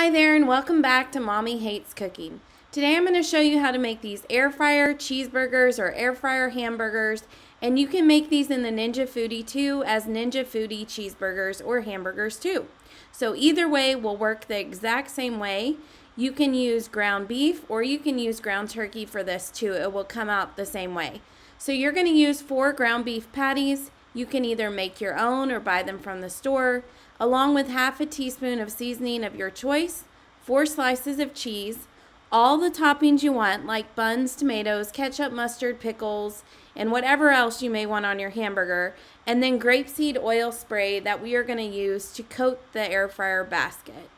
Hi there and welcome back to Mommy Hates Cooking. Today I'm going to show you how to make these air fryer cheeseburgers or air fryer hamburgers, and you can make these in the Ninja Foodi too as Ninja Foodi cheeseburgers or hamburgers too. So either way will work the exact same way. You can use ground beef or you can use ground turkey for this too. It will come out the same way. So you're going to use 4 ground beef patties. You can either make your own or buy them from the store, along with half a teaspoon of seasoning of your choice, 4 slices of cheese, all the toppings you want like buns, tomatoes, ketchup, mustard, pickles, and whatever else you may want on your hamburger, and then grapeseed oil spray that we are going to use to coat the air fryer basket.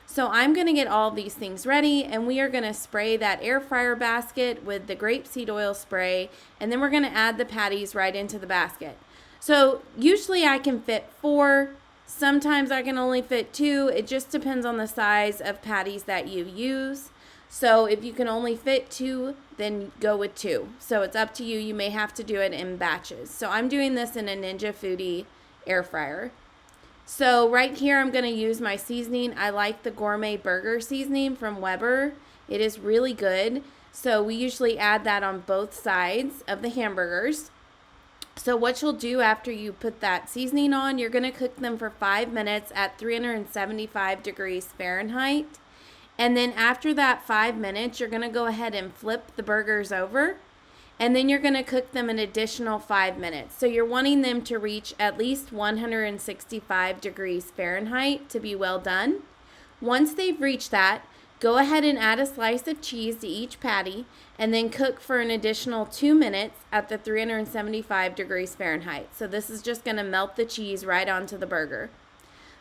So I'm going to get all these things ready, and we are going to spray that air fryer basket with the grapeseed oil spray, and then we're going to add the patties right into the basket. So usually I can fit 4. Sometimes I can only fit 2. It just depends on the size of patties that you use. So if you can only fit 2, then go with 2. So it's up to you. You may have to do it in batches. So I'm doing this in a Ninja Foodi air fryer. So right here I'm going to use my seasoning. I like the gourmet burger seasoning from Weber. It is really good. So we usually add that on both sides of the hamburgers. So what you'll do after you put that seasoning on, you're going to cook them for 5 minutes at 375 degrees Fahrenheit. And then after that 5 minutes, you're going to go ahead and flip the burgers over. And then you're going to cook them an additional 5 minutes. So you're wanting them to reach at least 165 degrees Fahrenheit to be well done. Once they've reached that, go ahead and add a slice of cheese to each patty and then cook for an additional 2 minutes at the 375 degrees Fahrenheit. So this is just going to melt the cheese right onto the burger.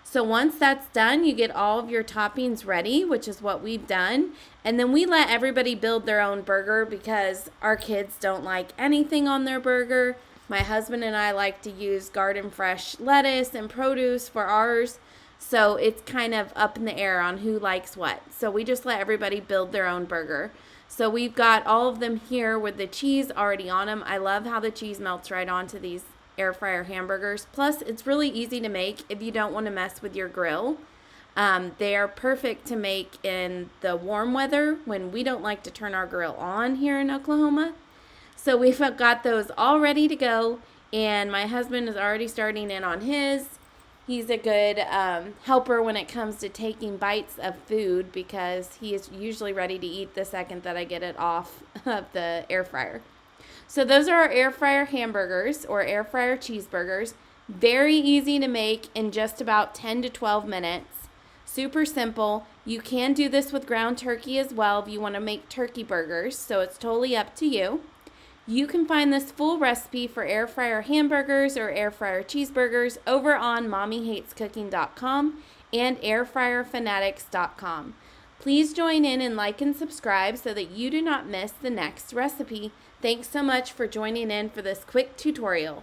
So once that's done, you get all of your toppings ready, which is what we've done. And then we let everybody build their own burger because our kids don't like anything on their burger. My husband and I like to use garden fresh lettuce and produce for ours. So it's kind of up in the air on who likes what. So we just let everybody build their own burger. So we've got all of them here with the cheese already on them. I love how the cheese melts right onto these air fryer hamburgers. Plus, it's really easy to make if you don't want to mess with your grill. They are perfect to make in the warm weather when we don't like to turn our grill on here in Oklahoma. So we've got those all ready to go. And my husband is already starting in on his. He's a good helper when it comes to taking bites of food because he is usually ready to eat the second that I get it off of the air fryer. So those are our air fryer hamburgers or air fryer cheeseburgers. Very easy to make in just about 10 to 12 minutes. Super simple. You can do this with ground turkey as well if you want to make turkey burgers. So it's totally up to you. You can find this full recipe for air fryer hamburgers or air fryer cheeseburgers over on mommyhatescooking.com and airfryerfanatics.com. Please join in and like and subscribe so that you do not miss the next recipe. Thanks so much for joining in for this quick tutorial.